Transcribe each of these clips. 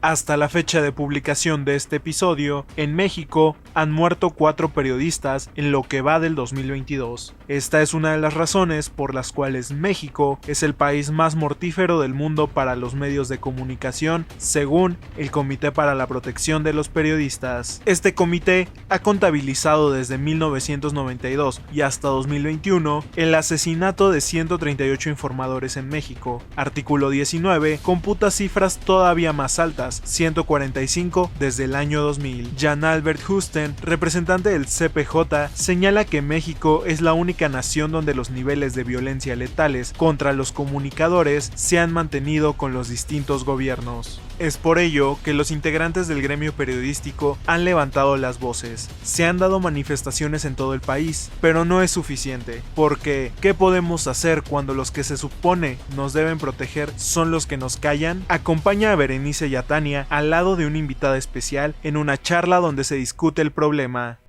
Hasta la fecha de publicación de este episodio, en México han muerto 4 periodistas en lo que va del 2022. Esta es una de las razones por las cuales México es el país más mortífero del mundo para los medios de comunicación, según el Comité para la Protección de los Periodistas. Este comité ha contabilizado desde 1992 y hasta 2021 el asesinato de 138 informadores en México. Artículo 19 computa cifras todavía más altas, 145 desde el año 2000. Jan Albert Husten, representante del CPJ, señala que México es la única nación donde los niveles de violencia letales contra los comunicadores se han mantenido con los distintos gobiernos. Es por ello que los integrantes del gremio periodístico han levantado las voces. Se han dado manifestaciones en todo el país, pero no es suficiente, porque ¿qué podemos hacer cuando los que se supone nos deben proteger son los que nos callan? Acompaña a Berenice y a Tania al lado de una invitada especial en una charla donde se discute el problema.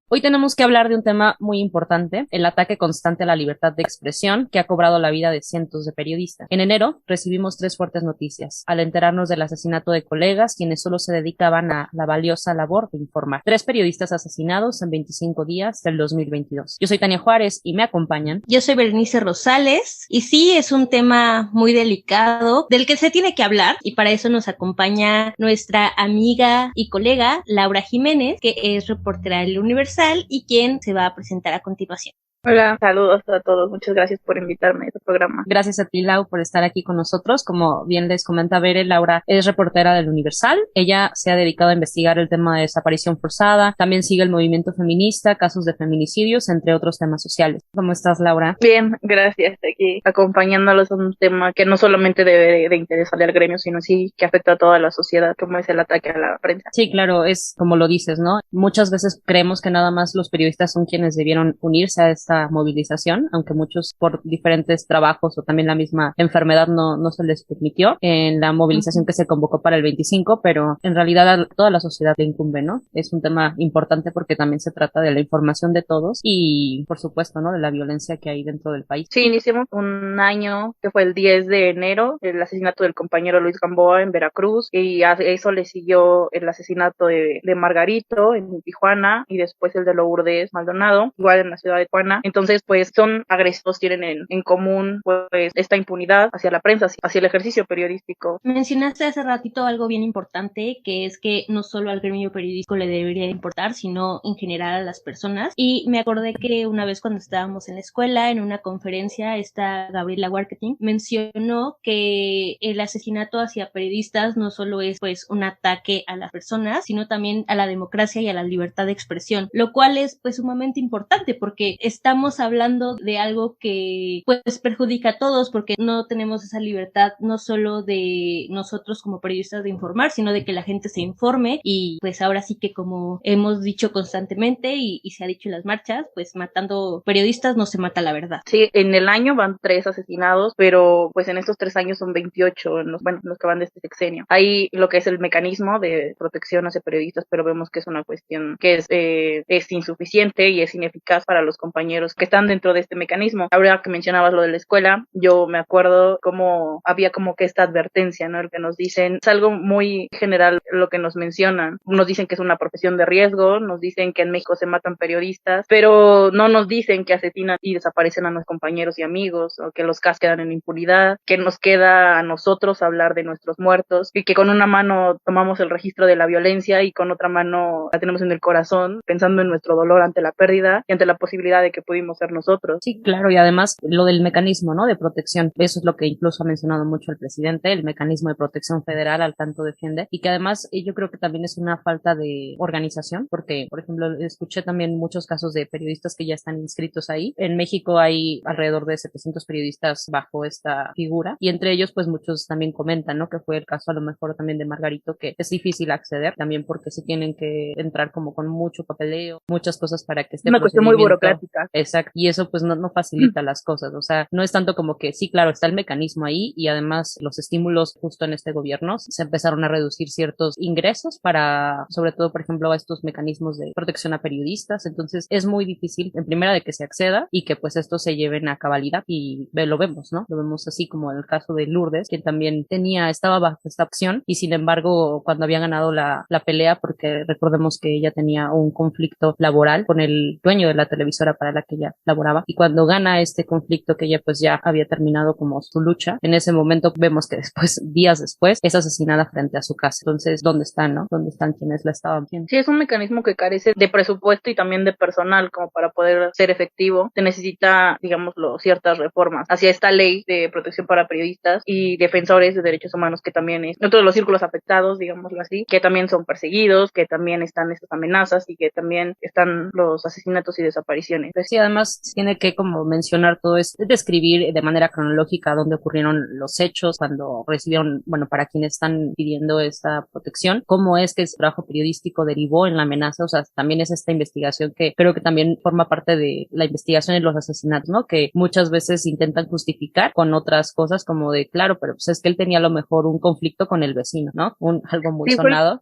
Hoy tenemos que hablar de un tema muy importante, el ataque constante a la libertad de expresión que ha cobrado la vida de cientos de periodistas. En enero recibimos 3 fuertes noticias, al enterarnos del asesinato de colegas quienes solo se dedicaban a la valiosa labor de informar. 3 periodistas asesinados en 25 días del 2022. Yo soy Tania Juárez y me acompañan. Yo soy Berenice Rosales y sí, es un tema muy delicado del que se tiene que hablar y para eso nos acompaña nuestra amiga y colega Laura Jiménez, que es reportera del Universal y quien se va a presentar a continuación. Hola, saludos a todos, muchas gracias por invitarme a este programa. Gracias a ti, Lau, por estar aquí con nosotros. Como bien les comenta Bere, Laura es reportera del Universal. Ella se ha dedicado a investigar el tema de desaparición forzada, también sigue el movimiento feminista, casos de feminicidios, entre otros temas sociales. ¿Cómo estás, Laura? Bien, gracias, aquí acompañándolos en un tema que no solamente debe de interesarle al gremio, sino sí que afecta a toda la sociedad, como es el ataque a la prensa. Sí, claro, es como lo dices, ¿no? Muchas veces creemos que nada más los periodistas son quienes debieron unirse a esta movilización, aunque muchos por diferentes trabajos o también la misma enfermedad no se les permitió en la movilización que se convocó para el 25, pero en realidad a toda la sociedad le incumbe, ¿no? Es un tema importante porque también se trata de la información de todos y, por supuesto, ¿no? De la violencia que hay dentro del país. Sí, iniciamos un año que fue el 10 de enero, el asesinato del compañero Luis Gamboa en Veracruz, y a eso le siguió el asesinato de Margarito en Tijuana y después el de Lourdes Maldonado, igual en la ciudad de Tijuana. Entonces, pues son agresores, tienen en común pues esta impunidad hacia la prensa, hacia el ejercicio periodístico. Mencionaste hace ratito algo bien importante, que es que no solo al gremio periodístico le debería importar, sino en general a las personas. Y me acordé que una vez cuando estábamos en la escuela, en una conferencia, esta Gabriela Warketing mencionó que el asesinato hacia periodistas no solo es pues un ataque a las personas, sino también a la democracia y a la libertad de expresión, lo cual es pues sumamente importante porque estamos hablando de algo que pues perjudica a todos porque no tenemos esa libertad no solo de nosotros como periodistas de informar, sino de que la gente se informe y pues ahora sí que como hemos dicho constantemente y se ha dicho en las marchas, pues matando periodistas no se mata la verdad. Sí, en el año van 3 asesinados, pero pues en estos 3 años son 28, los que van de este sexenio. Hay lo que es el mecanismo de protección hacia periodistas, pero vemos que es una cuestión que es insuficiente y es ineficaz para los compañeros que están dentro de este mecanismo. Ahora que mencionabas lo de la escuela, yo me acuerdo cómo había como que esta advertencia, ¿no? El que nos dicen, es algo muy general lo que nos mencionan. Nos dicen que es una profesión de riesgo, nos dicen que en México se matan periodistas, pero no nos dicen que asesinan y desaparecen a nuestros compañeros y amigos, o que los casos quedan en impunidad, que nos queda a nosotros hablar de nuestros muertos, y que con una mano tomamos el registro de la violencia y con otra mano la tenemos en el corazón, pensando en nuestro dolor ante la pérdida y ante la posibilidad de que pudimos ser nosotros. Sí, claro, y además lo del mecanismo, ¿no? De protección, eso es lo que incluso ha mencionado mucho el presidente, el mecanismo de protección federal al tanto defiende, y que además yo creo que también es una falta de organización, porque, por ejemplo, escuché también muchos casos de periodistas que ya están inscritos ahí. En México hay alrededor de 700 periodistas bajo esta figura, y entre ellos, pues muchos también comentan, ¿no? Que fue el caso a lo mejor también de Margarito, que es difícil acceder, también porque se tienen que entrar como con mucho papeleo, muchas cosas para que esté una cuestión muy burocrática. Exacto, y eso pues no facilita las cosas, o sea, no es tanto como que sí, claro, está el mecanismo ahí y además los estímulos justo en este gobierno se empezaron a reducir ciertos ingresos para, sobre todo, por ejemplo, a estos mecanismos de protección a periodistas, entonces es muy difícil, en primera, de que se acceda y que pues esto se lleven a cabalidad y lo vemos, ¿no? Lo vemos así como en el caso de Lourdes, que también estaba bajo esta opción y sin embargo, cuando había ganado la pelea, porque recordemos que ella tenía un conflicto laboral con el dueño de la televisora para la que ella laboraba, y cuando gana este conflicto que ella pues ya había terminado como su lucha, en ese momento vemos que después, días después, es asesinada frente a su casa. Entonces, ¿dónde están, no? ¿Dónde están quienes la estaban viendo? Sí, es un mecanismo que carece de presupuesto y también de personal como para poder ser efectivo. Se necesita, digámoslo, ciertas reformas hacia esta ley de protección para periodistas y defensores de derechos humanos, que también es otro de los círculos afectados, digámoslo así, que también son perseguidos, que también están estas amenazas y que también están los asesinatos y desapariciones. Sí, además tiene que como mencionar todo esto, describir de manera cronológica dónde ocurrieron los hechos, cuando recibieron, bueno, para quienes están pidiendo esta protección, cómo es que ese trabajo periodístico derivó en la amenaza, o sea, también es esta investigación que creo que también forma parte de la investigación de los asesinatos, ¿no? Que muchas veces intentan justificar con otras cosas como de, claro, pero pues es que él tenía a lo mejor un conflicto con el vecino, ¿no? Algo muy sonado.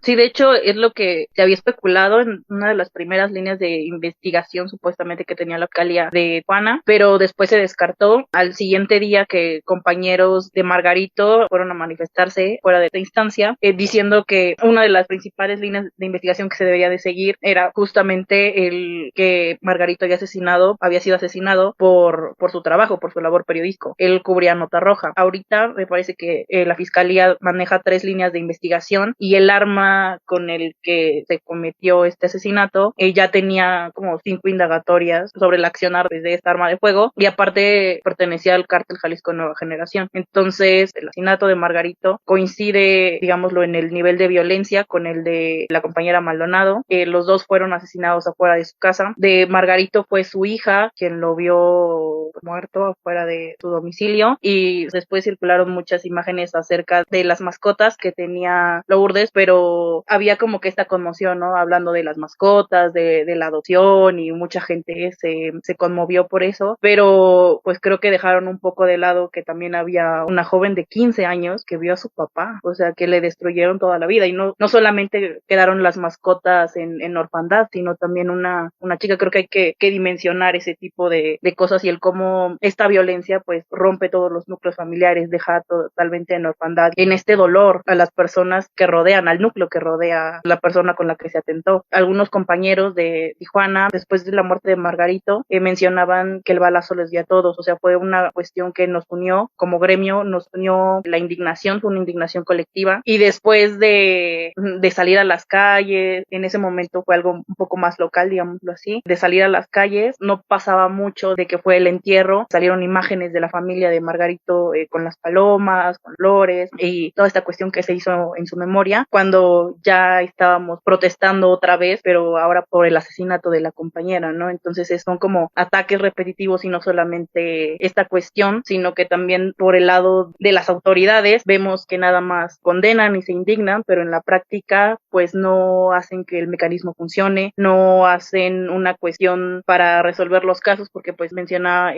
Sí, de hecho es lo que se había especulado en una de las primeras líneas de investigación supuestamente que tenía la alcaldía de Tijuana, pero después se descartó al siguiente día que compañeros de Margarito fueron a manifestarse fuera de esta instancia, diciendo que una de las principales líneas de investigación que se debería de seguir era justamente el que Margarito había sido asesinado por su trabajo, por su labor periodístico. Él cubría Nota Roja. Ahorita me parece que la fiscalía maneja 3 líneas de investigación y el arma con el que se cometió este asesinato ya tenía como 5 indagatorias sobre el accionar de esta arma de fuego, y aparte pertenecía al cártel Jalisco Nueva Generación. Entonces el asesinato de Margarito coincide, digámoslo, en el nivel de violencia con el de la compañera Maldonado. Los dos fueron asesinados afuera de su casa. De Margarito fue su hija quien lo vio muerto afuera de su domicilio, y después circularon muchas imágenes acerca de las mascotas que tenía Lourdes, pero había como que esta conmoción, ¿no? Hablando de las mascotas, de la adopción, y mucha gente se conmovió por eso, pero pues creo que dejaron un poco de lado que también había una joven de 15 años que vio a su papá, o sea, que le destruyeron toda la vida, y no solamente quedaron las mascotas en orfandad, sino también una chica. Creo que hay que dimensionar ese tipo de cosas y el cómo esta violencia pues rompe todos los núcleos familiares, deja totalmente en orfandad, en este dolor a las personas que rodean, al núcleo que rodea a la persona con la que se atentó. Algunos compañeros de Tijuana, después de la muerte de Margarito, mencionaban que el balazo les dio a todos, o sea, fue una cuestión que nos unió como gremio, nos unió la indignación, fue una indignación colectiva, y después de salir a las calles, en ese momento fue algo un poco más local, digámoslo así, de salir a las calles, no pasaba mucho de que fue el entierro, salieron imágenes de la familia de Margarito con las palomas, con flores, y toda esta cuestión que se hizo en su memoria, cuando ya estábamos protestando otra vez, pero ahora por el asesinato de la compañera, ¿no? Entonces son como ataques repetitivos, y no solamente esta cuestión, sino que también por el lado de las autoridades vemos que nada más condenan y se indignan, pero en la práctica pues no hacen que el mecanismo funcione, no hacen una cuestión para resolver los casos, porque pues menciona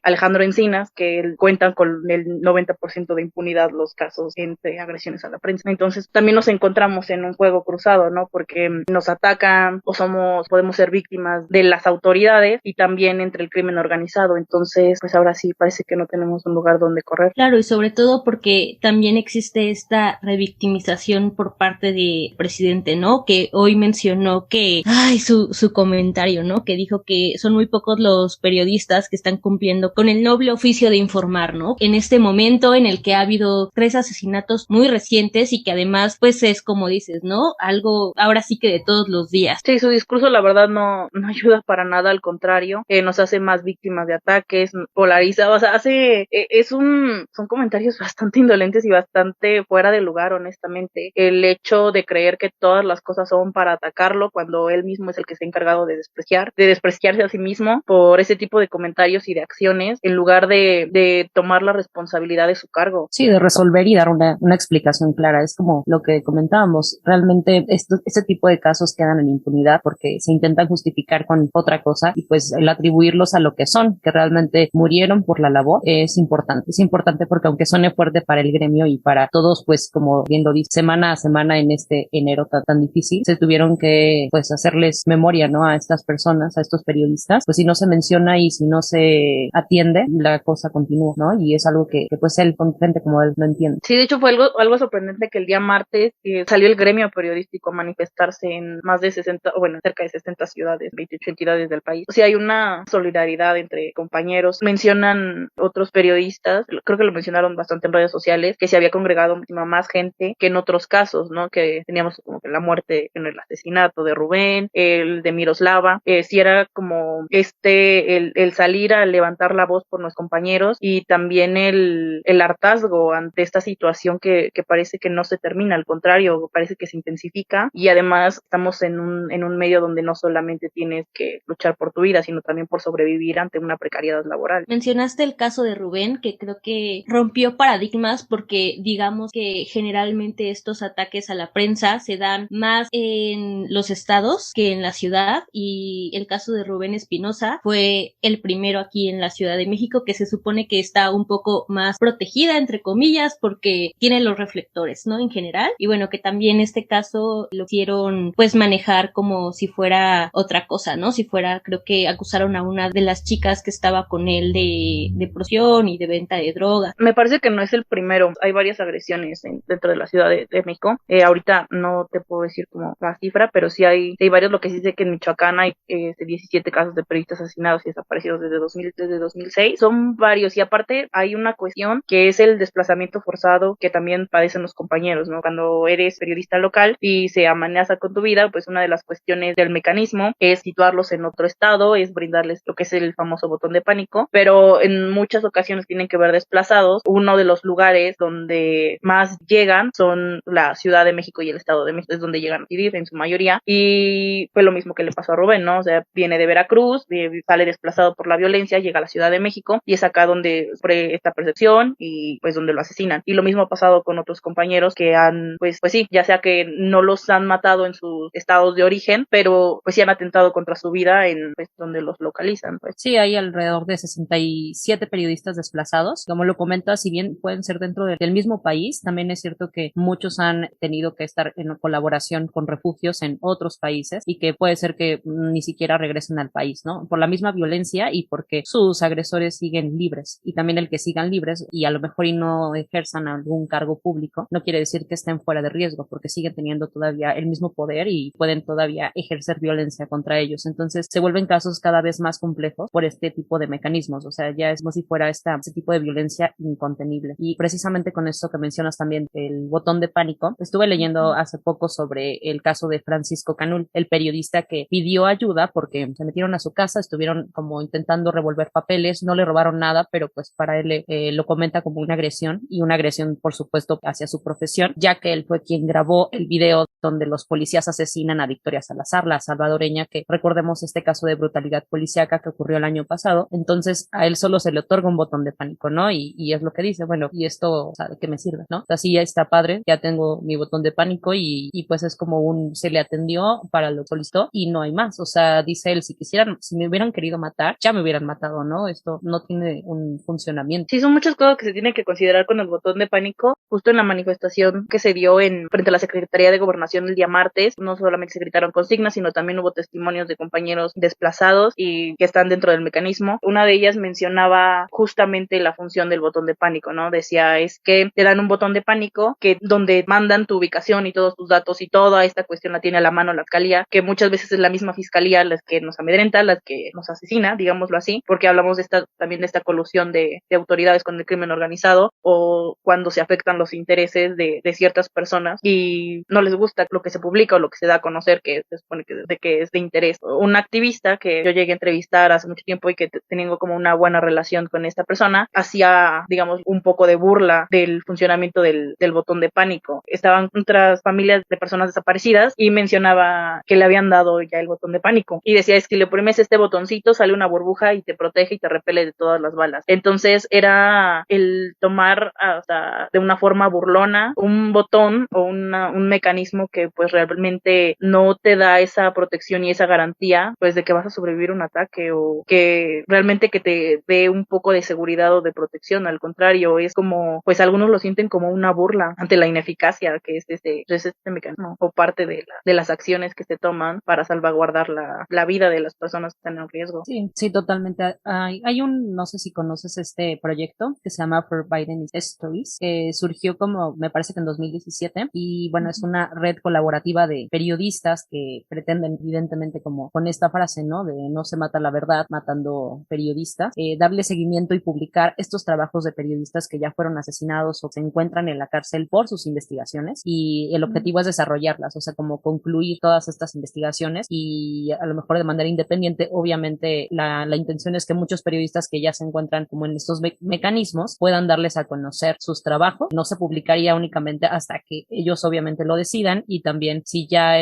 Alejandro Encinas que cuentan con el 90% de impunidad los casos entre agresiones a la prensa. Entonces también nos encontramos en un juego cruzado, ¿no? Porque nos atacan o podemos ser víctimas de las autoridades, y también entre el crimen organizado. Entonces pues ahora sí parece que no tenemos un lugar donde correr. Claro, y sobre todo porque también existe esta revictimización por parte del presidente, ¿no? Que hoy mencionó que, su comentario, ¿no? Que dijo que son muy pocos los periodistas que están cumpliendo con el noble oficio de informar, ¿no? En este momento en el que ha habido 3 asesinatos muy recientes y que además, pues es como dices, ¿no? Algo ahora sí que de todos los días. Sí, su discurso la verdad no ayuda para nada, al contrario, nos hace más víctimas de ataques, polariza, o sea, son comentarios bastante indolentes y bastante fuera de lugar, honestamente. El hecho de creer que todas las cosas son para atacarlo cuando él mismo es el que se ha encargado de despreciarse a sí mismo por ese tipo de comentarios y de acciones, en lugar de tomar la responsabilidad de su cargo. Sí, de resolver y dar una explicación clara. Es como lo que comentábamos. Realmente este tipo de casos quedan en impunidad porque se intentan justificar con otra otra cosa, y pues el atribuirlos a lo que son, que realmente murieron por la labor, es importante porque aunque suene fuerte para el gremio y para todos, pues como bien lo dice, semana a semana en este enero tan difícil, se tuvieron que pues hacerles memoria, ¿no? A estas personas, a estos periodistas, pues si no se menciona y si no se atiende, la cosa continúa, ¿no? Y es algo que pues él, con gente como él, no entiende. Sí, de hecho fue algo sorprendente que el día martes salió el gremio periodístico a manifestarse en más de 60, bueno, cerca de 60 ciudades, 28 entidades del país. O sea, hay una solidaridad entre compañeros. Mencionan otros periodistas, creo que lo mencionaron bastante en redes sociales, que se había congregado muchísima más gente que en otros casos, ¿no? Que teníamos como que la muerte en el asesinato de Rubén, el de Miroslava, sí era como el salir a levantar la voz por nuestros compañeros y también el hartazgo ante esta situación que parece que no se termina, al contrario, parece que se intensifica, y además estamos en un medio donde no solamente tienes que luchar por tu vida, sino también por sobrevivir ante una precariedad laboral. Mencionaste el caso de Rubén, que creo que rompió paradigmas porque digamos que generalmente estos ataques a la prensa se dan más en los estados que en la ciudad, y el caso de Rubén Espinosa fue el primero aquí en la Ciudad de México, que se supone que está un poco más protegida, entre comillas, porque tiene los reflectores, ¿no? En general. Y bueno, que también este caso lo hicieron pues manejar como si fuera otra cosa, ¿no? Si fuera, creo que acusaron a una de las chicas que estaba con él de prostitución y de venta de droga. Me parece que no es el primero. Hay varias agresiones dentro de la Ciudad de México. Ahorita no te puedo decir como la cifra, pero sí hay varios. Lo que sí sé que en Michoacán hay 17 casos de periodistas asesinados y desaparecidos desde 2006. Son varios, y aparte hay una cuestión que es el desplazamiento forzado que también padecen los compañeros, ¿no? Cuando eres periodista local y se amenaza con tu vida, pues una de las cuestiones del mecanismo es situarlos en otro estado, es brindarles lo que es el famoso botón de pánico, pero en muchas ocasiones tienen que ver desplazados. Uno de los lugares donde más llegan son la Ciudad de México y el Estado de México, es donde llegan a vivir en su mayoría, y fue lo mismo que le pasó a Rubén, ¿no? O sea, viene de Veracruz, sale desplazado por la violencia, llega a la Ciudad de México y es acá donde sufre esta percepción y pues donde lo asesinan. Y lo mismo ha pasado con otros compañeros que han, pues sí, ya sea que no los han matado en sus estados de origen, pero pues sí han atentado contra su vida en pues donde los localizan, pues. Sí, hay alrededor de 67 periodistas desplazados. Como lo comentas, si bien pueden ser dentro del mismo país, también es cierto que muchos han tenido que estar en colaboración con refugios en otros países y que puede ser que ni siquiera regresen al país, ¿no? Por la misma violencia y porque sus agresores siguen libres. Y también el que sigan libres y a lo mejor y no ejerzan algún cargo público, no quiere decir que estén fuera de riesgo, porque siguen teniendo todavía el mismo poder y pueden todavía ejercer violencia contra ellos. Entonces se vuelven casos cada vez más complejos por este tipo de mecanismos. O sea, ya es como si fuera este tipo de violencia incontenible. Y precisamente con esto que mencionas también, el botón de pánico, estuve leyendo hace poco sobre el caso de Francisco Canul, el periodista que pidió ayuda porque se metieron a su casa, estuvieron como intentando revolver papeles, no le robaron nada, pero pues para él lo comenta como una agresión, y una agresión por supuesto hacia su profesión, ya que él fue quien grabó el video donde los policías asesinan a Victoria Salazar, la salvadoreña, que recordemos este caso de brutalidad policíaca que ocurrió el año pasado. Entonces a él solo se le otorga un botón de pánico, ¿no? Y es lo que dice, bueno, ¿y esto, o sea, de qué me sirve, no? O sea, sí, ya está padre, ya tengo mi botón de pánico y pues es como se le atendió para lo que solicitó y no hay más. O sea, dice él, si me hubieran querido matar, ya me hubieran matado, ¿no? Esto no tiene un funcionamiento. Sí, son muchas cosas que se tienen que considerar con el botón de pánico. Justo en la manifestación que se dio frente a la Secretaría de Gobernación el día martes, no solamente se gritaron consignas, sino también hubo testimonios de compañeros desplazados y que están dentro del mecanismo. Una de ellas mencionaba justamente la función del botón de pánico, ¿no? Decía, es que te dan un botón de pánico donde mandan tu ubicación y todos tus datos, y toda esta cuestión la tiene a la mano la fiscalía, que muchas veces es la misma fiscalía las que nos amedrenta, las que nos asesina, digámoslo así, porque hablamos también de esta colusión de autoridades con el crimen organizado, o cuando se afectan los intereses de ciertas personas y no les gusta lo que se publica o lo que se da a conocer, que se supone que es de interés. Un activista que yo llegué a entrevistar hace mucho tiempo y que tengo como una buena relación con esta persona, hacía, digamos, un poco de burla del funcionamiento del botón de pánico. Estaban otras familias de personas desaparecidas y mencionaba que le habían dado ya el botón de pánico y decía, es que le oprimes este botoncito, sale una burbuja y te protege y te repele de todas las balas. Entonces era el tomar hasta de una forma burlona un botón o un mecanismo que pues realmente no te da esa protección y esa garantía pues pues de que vas a sobrevivir a un ataque o que realmente que te dé un poco de seguridad o de protección. Al contrario, es como, pues algunos lo sienten como una burla ante la ineficacia que es este mecanismo o parte de las acciones que se toman para salvaguardar la vida de las personas que están en riesgo. Sí, sí, totalmente. No sé si conoces este proyecto que se llama For Biden Stories, que surgió como, me parece que en 2017, y bueno, es una red colaborativa de periodistas que pretenden, evidentemente, como con esta frase, ¿no? De no se mata la verdad matando periodistas, darle seguimiento y publicar estos trabajos de periodistas que ya fueron asesinados o se encuentran en la cárcel por sus investigaciones, y el objetivo es desarrollarlas, o sea, como concluir todas estas investigaciones y a lo mejor de manera independiente. Obviamente la intención es que muchos periodistas que ya se encuentran como en estos mecanismos puedan darles a conocer sus trabajos. No se publicaría únicamente hasta que ellos obviamente lo decidan, y también si ya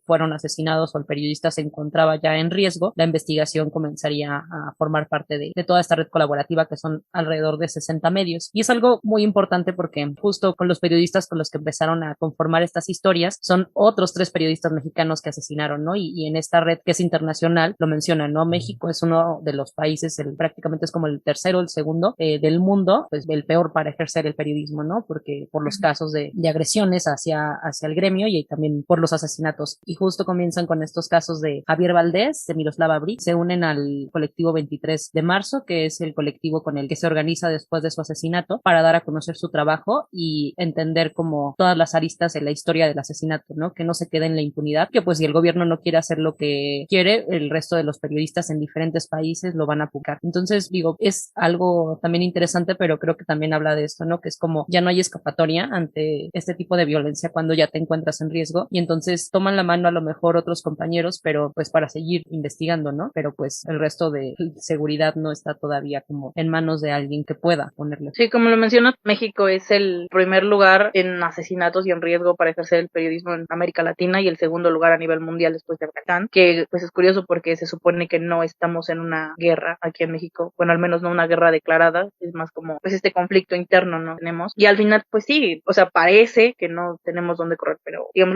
fueron asesinados o el periodista se encontraba ya en riesgo, la investigación comenzaría a formar parte de toda esta red colaborativa, que son alrededor de 60 medios. Y es algo muy importante porque justo con los periodistas con los que empezaron a conformar estas historias son otros 3 periodistas mexicanos que asesinaron, ¿no? Y en esta red que es internacional lo mencionan, ¿no? México es uno de los países, prácticamente es como el tercero, el segundo del mundo, pues el peor para ejercer el periodismo, ¿no? Porque por los casos de agresiones hacia el gremio y también por los asesinatos. Y justo comienzan con estos casos de Javier Valdés, de Miroslava Brik, se unen al colectivo 23 de marzo, que es el colectivo con el que se organiza después de su asesinato para dar a conocer su trabajo y entender como todas las aristas de la historia del asesinato, ¿no? Que no se quede en la impunidad, que pues si el gobierno no quiere hacer lo que quiere, el resto de los periodistas en diferentes países lo van a publicar. Entonces, digo, es algo también interesante, pero creo que también habla de esto, ¿no? Que es como ya no hay escapatoria ante este tipo de violencia cuando ya te encuentras en riesgo, y entonces toman la mano a lo mejor otros compañeros, pero pues para seguir investigando, ¿no? Pero pues el resto de seguridad no está todavía como en manos de alguien que pueda ponerle. Sí, como lo mencionas, México es el primer lugar en asesinatos y en riesgo para ejercer el periodismo en América Latina y el segundo lugar a nivel mundial después de Afganistán, que pues es curioso porque se supone que no estamos en una guerra aquí en México, bueno, al menos no una guerra declarada, es más como pues este conflicto interno no tenemos, y al final pues sí, o sea, parece que no tenemos dónde correr, pero digamos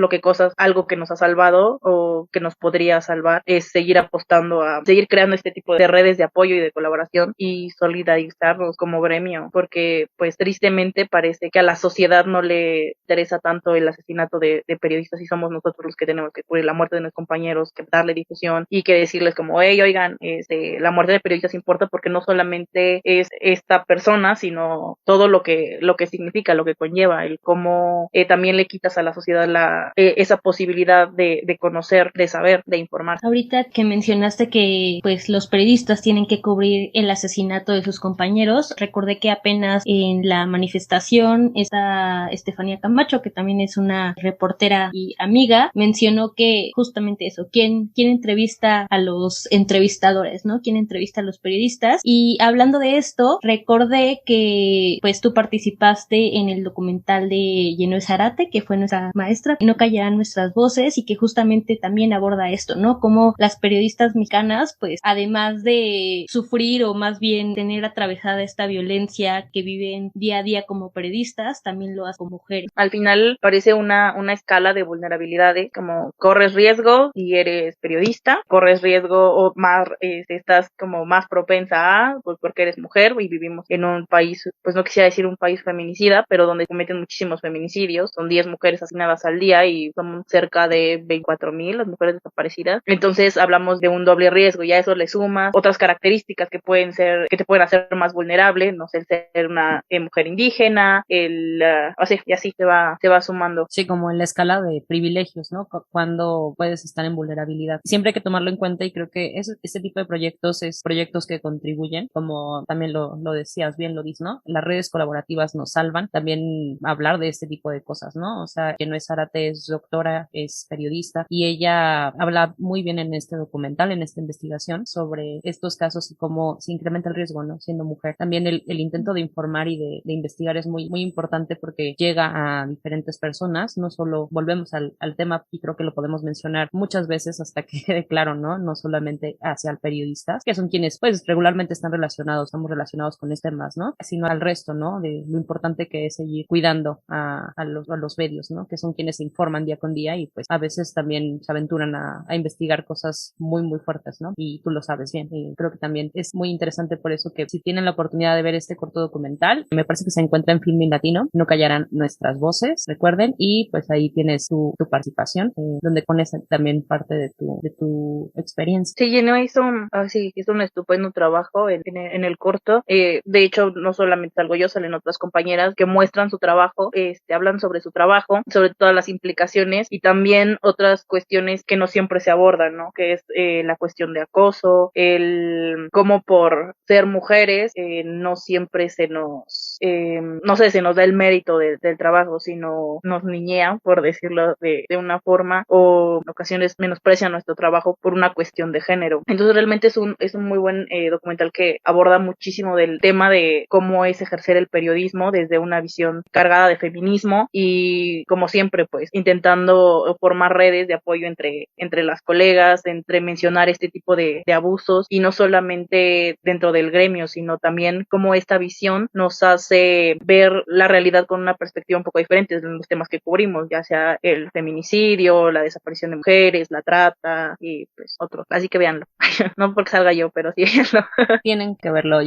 algo que nos ha salvado o que nos podría salvar es seguir apostando a seguir creando este tipo de redes de apoyo y de colaboración y solidarizarnos como gremio, porque pues tristemente parece que a la sociedad no le interesa tanto el asesinato de periodistas, y somos nosotros los que tenemos que cubrir la muerte de nuestros compañeros, que darle difusión y que decirles como, hey, oigan, la muerte de periodistas importa porque no solamente es esta persona, sino todo lo que significa, lo que conlleva, el cómo también le quitas a la sociedad esa posibilidad de conocer, de saber, de informar. Ahorita que mencionaste que pues los periodistas tienen que cubrir el asesinato de sus compañeros, recordé que apenas en la manifestación está Estefanía Camacho, que también es una reportera y amiga, mencionó que justamente eso, ¿quién entrevista a los entrevistadores, ¿no? ¿Quién entrevista a los periodistas? Y hablando de esto, recordé que pues tú participaste en el documental de Yenue Zarate, que fue nuestra maestra, No callarán nuestras voces, y que justamente también aborda esto, ¿no? Como las periodistas mexicanas, pues además de sufrir o más bien tener atravesada esta violencia que viven día a día como periodistas, también lo hacen como mujeres. Al final parece una escala de vulnerabilidades, como corres riesgo y eres periodista, corres riesgo o más, estás como más propensa a, pues porque eres mujer y vivimos en un país, pues no quisiera decir un país feminicida, pero donde cometen muchísimos feminicidios, son 10 mujeres asesinadas al día y son cerca de 24,000 las mujeres desaparecidas. Entonces hablamos de un doble riesgo, y a eso le sumas otras características que te pueden hacer más vulnerable, no sé, el ser una mujer indígena, así, y así se va sumando. Sí, como en la escala de privilegios, ¿no? Cuando puedes estar en vulnerabilidad. Siempre hay que tomarlo en cuenta, y creo que este tipo de proyectos es proyectos que contribuyen, como también lo decías, bien lo dices, ¿no? Las redes colaborativas nos salvan. También hablar de este tipo de cosas, ¿no? O sea, que no es Zárate, es doctora, es periodista, y ella habla muy bien en este documental, en esta investigación, sobre estos casos y cómo se incrementa el riesgo, ¿no? Siendo mujer. También el intento de informar y de investigar es muy, muy importante porque llega a diferentes personas, no solo volvemos al tema, y creo que lo podemos mencionar muchas veces hasta que quede claro, ¿no? No solamente hacia periodistas, que son quienes pues regularmente estamos relacionados con este temas, ¿no? Sino al resto, ¿no? De lo importante que es seguir cuidando a los medios, ¿no? Que son quienes se informan día con día y pues a veces también se aventuran a investigar denunciar cosas muy, muy fuertes, ¿no? Y tú lo sabes bien. Y creo que también es muy interesante por eso que si tienen la oportunidad de ver este corto documental, me parece que se encuentra en Filmin Latino, No callarán nuestras voces, recuerden, y pues ahí tienes tu participación, donde pones también parte de tu experiencia. Sí, Gino hizo un estupendo trabajo en el corto. De hecho, no solamente salgo yo, salen otras compañeras que muestran su trabajo, hablan sobre su trabajo, sobre todas las implicaciones y también otras cuestiones que no siempre se abordan, ¿no? Que es la cuestión de acoso, el cómo por ser mujeres no siempre no sé, se nos da el mérito del trabajo, sino nos niñean, por decirlo de una forma, o en ocasiones menosprecian nuestro trabajo por una cuestión de género. Entonces realmente es un muy buen documental que aborda muchísimo del tema de cómo es ejercer el periodismo desde una visión cargada de feminismo y, como siempre, pues intentando formar redes de apoyo entre las colegas, entre mencionar este tipo de abusos, y no solamente dentro del gremio, sino también cómo esta visión nos hace ver la realidad con una perspectiva un poco diferente de los temas que cubrimos, ya sea el feminicidio, la desaparición de mujeres, la trata y pues otros. Así que véanlo. No porque salga yo, pero sí véanlo. Tienen que verlo.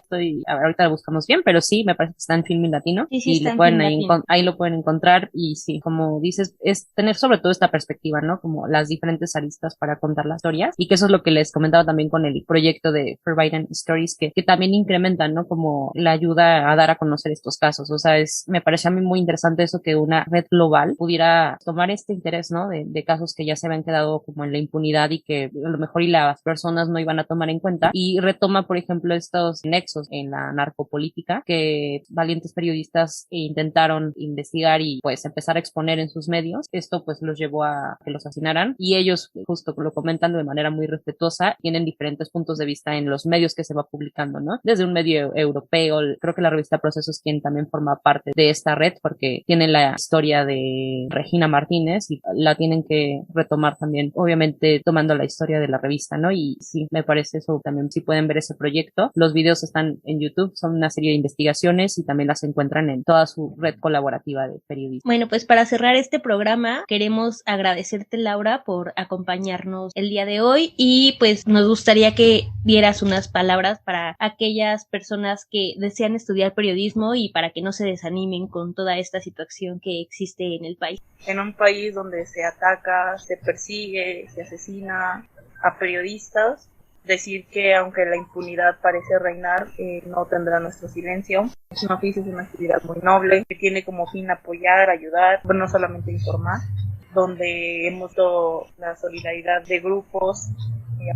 Ahorita lo buscamos bien, pero sí, me parece que está en Filmin Latino. Sí, sí, y está lo en pueden Filmin Latino. ahí lo pueden encontrar. Y sí, como dices, es tener sobre todo esta perspectiva, ¿no? Como las diferentes aristas para contar las historias. Y que eso es lo que les comentaba también con el proyecto de Forbidden Stories, que también incrementan, ¿no? Como la ayuda a dar a conocer estos casos. O sea, me parece a mí muy interesante eso, que una red global pudiera tomar este interés, ¿no? De casos que ya se habían quedado como en la impunidad y que a lo mejor y las personas no iban a tomar en cuenta, y retoma, por ejemplo, estos nexos en la narcopolítica que valientes periodistas intentaron investigar y pues empezar a exponer en sus medios. Esto pues los llevó a que los asesinaran, y ellos justo lo comentan de manera muy respetuosa, tienen diferentes puntos de vista en los medios que se va publicando, ¿no? Desde un medio europeo, creo que la revista Proceso es quien también forma parte de esta red, porque tienen la historia de Regina Martínez y la tienen que retomar también, obviamente tomando la historia de la revista, ¿no? Y sí, me parece eso también. Si pueden ver ese proyecto, los videos están en YouTube, son una serie de investigaciones y también las encuentran en toda su red colaborativa de periodistas. Bueno, pues para cerrar este programa, queremos agradecerte, Laura, por acompañarnos el día de hoy, y pues nos gustaría que dieras unas palabras para aquellas personas que desean estudiar periodismo y para que no se desanimen con toda esta situación que existe en el país. En un país donde se ataca, se persigue, se asesina a periodistas, decir que aunque la impunidad parece reinar, no tendrá nuestro silencio. Es un oficio, es una actividad muy noble, que tiene como fin apoyar, ayudar, pero no solamente informar, donde hemos dado la solidaridad de grupos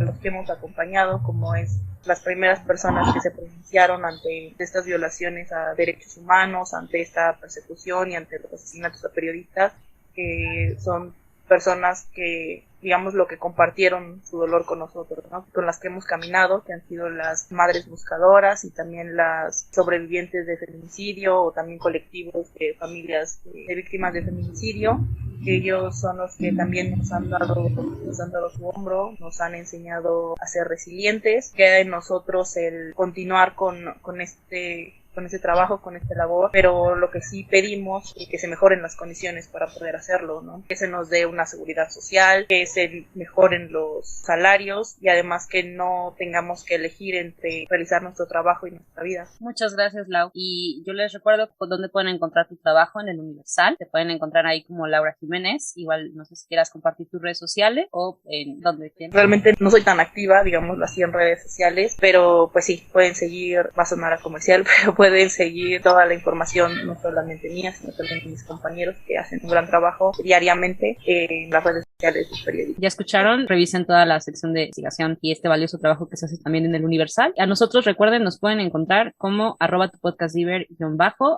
a los que hemos acompañado, como es las primeras personas que se pronunciaron ante estas violaciones a derechos humanos, ante esta persecución y ante los asesinatos a periodistas, que son personas que, digamos, lo que compartieron su dolor con nosotros, ¿no? Con las que hemos caminado, que han sido las madres buscadoras y también las sobrevivientes de feminicidio, o también colectivos de familias de víctimas de feminicidio. Ellos son los que también nos han dado su hombro, nos han enseñado a ser resilientes. Queda en nosotros el continuar con ese trabajo, con esta labor, pero lo que sí pedimos es que se mejoren las condiciones para poder hacerlo, ¿no? Que se nos dé una seguridad social, que se mejoren los salarios y además que no tengamos que elegir entre realizar nuestro trabajo y nuestra vida. Muchas gracias, Lau. Y yo les recuerdo dónde pueden encontrar tu trabajo en el Universal. Te pueden encontrar ahí como Laura Jiménez. Igual no sé si quieras compartir tus redes sociales o en dónde tienes. Realmente no soy tan activa, digámoslo así, en redes sociales, pero pues sí, pueden seguir, va a sonar a comercial, pero pueden seguir toda la información, no solamente mía, sino también de mis compañeros que hacen un gran trabajo diariamente en las redes sociales del periodismo. Ya escucharon, revisen toda la sección de investigación y este valioso trabajo que se hace también en el Universal. A nosotros, recuerden, nos pueden encontrar como @tupodcastdiver_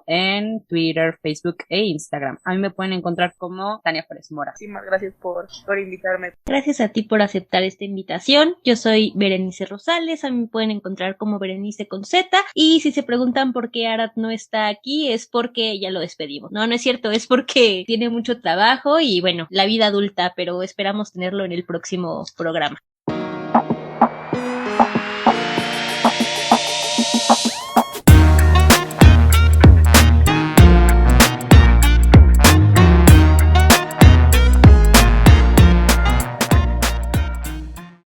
en Twitter, Facebook e Instagram. A mí me pueden encontrar como Tania Flores Mora. Muchísimas gracias por invitarme. Gracias a ti por aceptar esta invitación. Yo soy Berenice Rosales, a mí me pueden encontrar como Berenice con Z, y si se preguntan por qué Arad no está aquí, es porque ya lo despedimos. No es cierto, es porque tiene mucho trabajo y bueno, la vida adulta, pero esperamos tenerlo en el próximo programa.